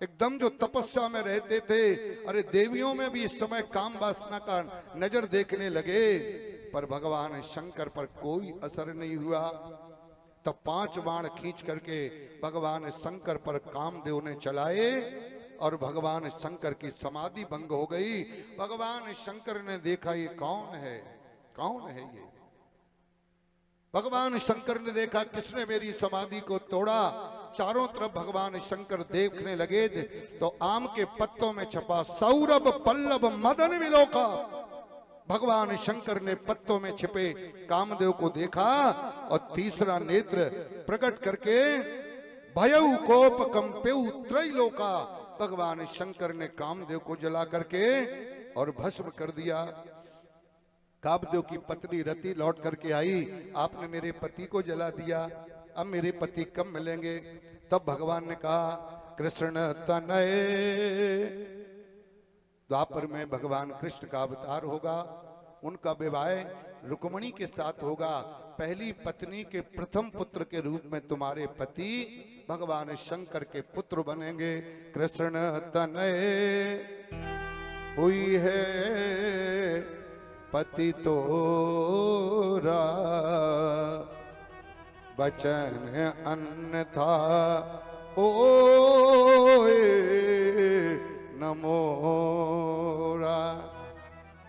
एकदम जो तपस्या में रहते थे, अरे देवियों में भी इस समय काम वासना का नजर देखने लगे, पर भगवान शंकर पर कोई असर नहीं हुआ। तब 5 बाण खींच करके भगवान शंकर पर कामदेव ने चलाए और भगवान शंकर की समाधि भंग हो गई। भगवान शंकर ने देखा ये कौन है, कौन है ये? भगवान शंकर ने देखा किसने मेरी समाधि को तोड़ा। चारों तरफ भगवान शंकर देखने लगे तो आम के पत्तों में छपा सौरभ पल्लव मदन विलोका। भगवान शंकर ने पत्तों में छिपे कामदेव को देखा और तीसरा नेत्र प्रकट करके भयउ कोप कंपेउ त्रैलोका। भगवान शंकर ने कामदेव को जला करके और भस्म कर दिया। कामदेव की पत्नी रति लौट करके आई, आपने मेरे पति को जला दिया, अब मेरे पति कब मिलेंगे? तब भगवान ने कहा कृष्ण तनय, द्वापर में भगवान कृष्ण का अवतार होगा, उनका विवाह रुक्मणी के साथ होगा। पहली पत्नी के प्रथम पुत्र के रूप में तुम्हारे पति भगवान शंकर के पुत्र बनेंगे। कृष्ण तनय हुई है पति तोरा, बचन अन्यथा ओए नमोरा।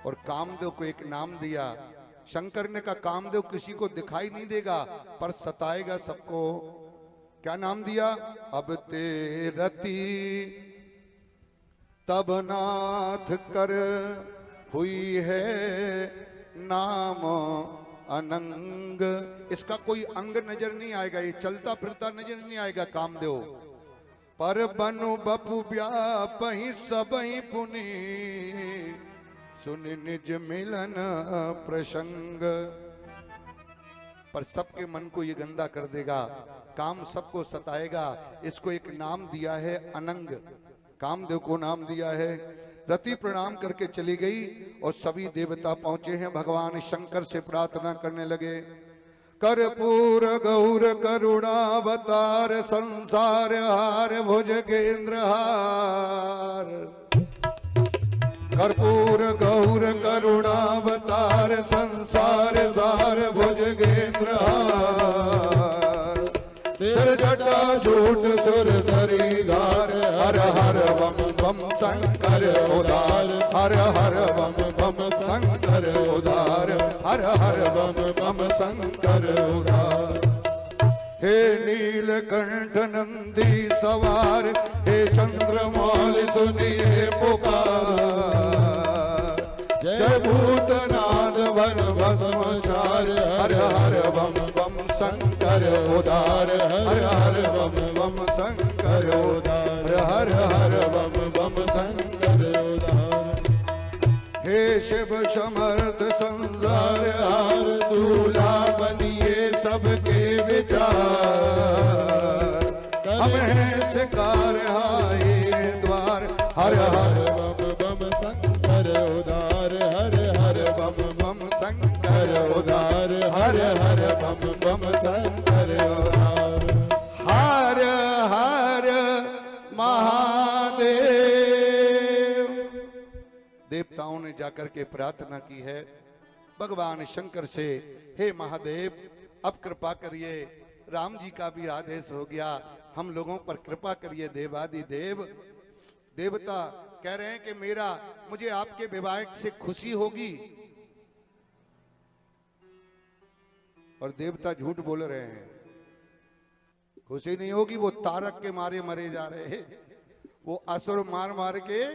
और कामदेव को एक नाम दिया। शंकर ने कहा कामदेव किसी को दिखाई नहीं देगा पर सताएगा सबको। क्या नाम दिया? अब ते रति तब नाथ कर हुई है नाम अनंग। इसका कोई अंग नजर नहीं आएगा, ये चलता फिरता नजर नहीं आएगा कामदेव। पर बनु बपु व्यापहि सबहि पुनि, सुन निज मिलन प्रसंग। पर सबके मन को ये गंदा कर देगा, काम सबको सताएगा। इसको एक नाम दिया है अनंग, कामदेव को नाम दिया है। रति प्रणाम करके चली गई और सभी देवता पहुंचे हैं भगवान शंकर से प्रार्थना करने लगे। कर्पूर गौर करुणावतार संसार हार भुजगेंद्र हार। कर्पूर गौर करुणावतार संसार सार भुजगेंद्र हार। सिर जटा झूठ सुर सरीधार, हर हर बम बम शंकर उदार, हर हर बम बम शंकर उदार, हर हर बम बम शंकर उदार। हे नीलकंठ नंदी सवार, हे चंद्रमौल सुनिए पुकार। जय भूतनाथ भन भस्मचार, हर हर बम बम शंकर उदार, हर हर बम बम शंकर उदार, हर हर बम बम शंकर उदार। हे शिव समर्थ संसार हार, दूल्हा बनिए सबके विचार। हम हैं शिकार हाय द्वार, हर हर बम बम शंकर उदार, हर हर बम बम शंकर उदार, हर हर बम बम शंकर उदार। हर हर महादेव। देवताओं ने जाकर के प्रार्थना की है भगवान शंकर से, हे महादेव अब कृपा करिए, राम जी का भी आदेश हो गया, हम लोगों पर कृपा करिए देवादि देव। देवता कह रहे हैं कि मुझे आपके विवाह से खुशी होगी, और देवता झूठ बोल रहे हैं, खुशी नहीं होगी। वो तारक के मारे मरे जा रहे हैं, वो असुर मार मार के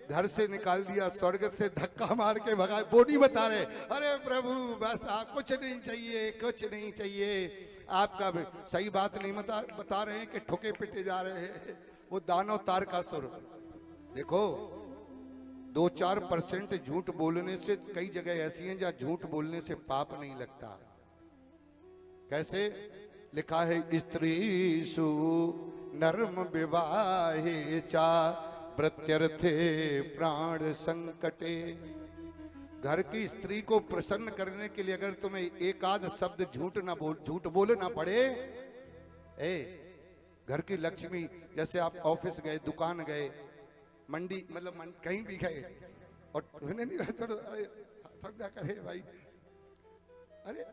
घर से निकाल दिया, स्वर्ग से धक्का मार के भगा, वो नहीं बता रहे अरे प्रभु बस आप कुछ नहीं चाहिए, कुछ नहीं चाहिए। आपका सही बात नहीं बता रहे हैं कि ठोके पिटे जा रहे हैं। वो दानव तारकासुर, देखो 2-4% झूठ बोलने से, कई जगह ऐसी हैं जहां झूठ बोलने से पाप नहीं लगता। कैसे लिखा है? स्त्रीषु नर्म विवाहे चा प्रत्यर्थे प्राण संकटे। घर की स्त्री को प्रसन्न करने के लिए अगर तुम्हें एक आध शब्द झूठ बोलना पड़े, घर की लक्ष्मी, जैसे आप ऑफिस गए, दुकान गए, मंडी, मतलब कहीं भी गए और उन्हें नहीं समझा करे भाई, अरे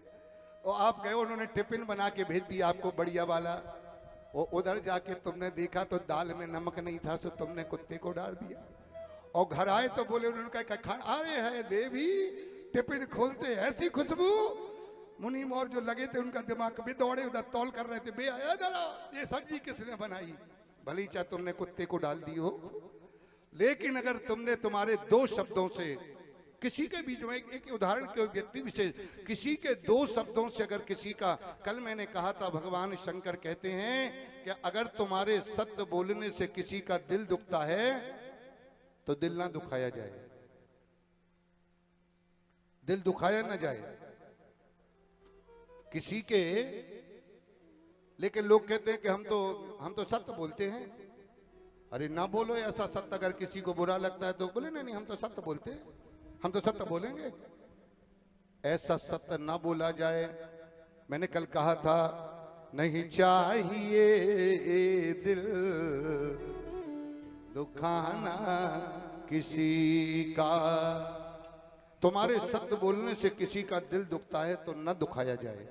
और आप गए, उन्होंने टिफिन बना के भेज दिया आपको बढ़िया वाला, और उधर जाके तुमने देखा तो दाल में नमक नहीं था, सो तुमने कुत्ते को डाल दिया। और घर आए तो बोले, उन्होंने कहा अरे है देवी, टिफिन खोलते ऐसी खुशबू, मुनीम और जो लगे थे उनका दिमाग भी दौड़े, उधर तौल कर रहे थे, बे आया जरा ये सब्जी किसने बनाई, भली चाहे तुमने कुत्ते को डाल दी हो। लेकिन अगर तुमने तुम्हारे दो शब्दों से किसी के बीच में, एक उदाहरण के व्यक्ति विशेष, किसी के दो शब्दों से अगर किसी का, कल मैंने कहा था भगवान शंकर कहते हैं कि अगर तुम्हारे सत्य बोलने से किसी का दिल दुखता है तो दिल ना दुखाया जाए, दिल दुखाया ना जाए किसी के। लेकिन लोग कहते हैं कि हम तो सत्य बोलते हैं। अरे ना बोलो ऐसा सत्य, अगर किसी को बुरा लगता है तो बोले नहीं हम तो सत्य बोलते हैं, हम तो सत्य बोलेंगे, ऐसा सत्य ना बोला जाए। मैंने कल कहा था, नहीं चाहिए दिल दुखाना किसी का, तुम्हारे सत्य बोलने से किसी का दिल दुखता है तो न दुखाया जाए।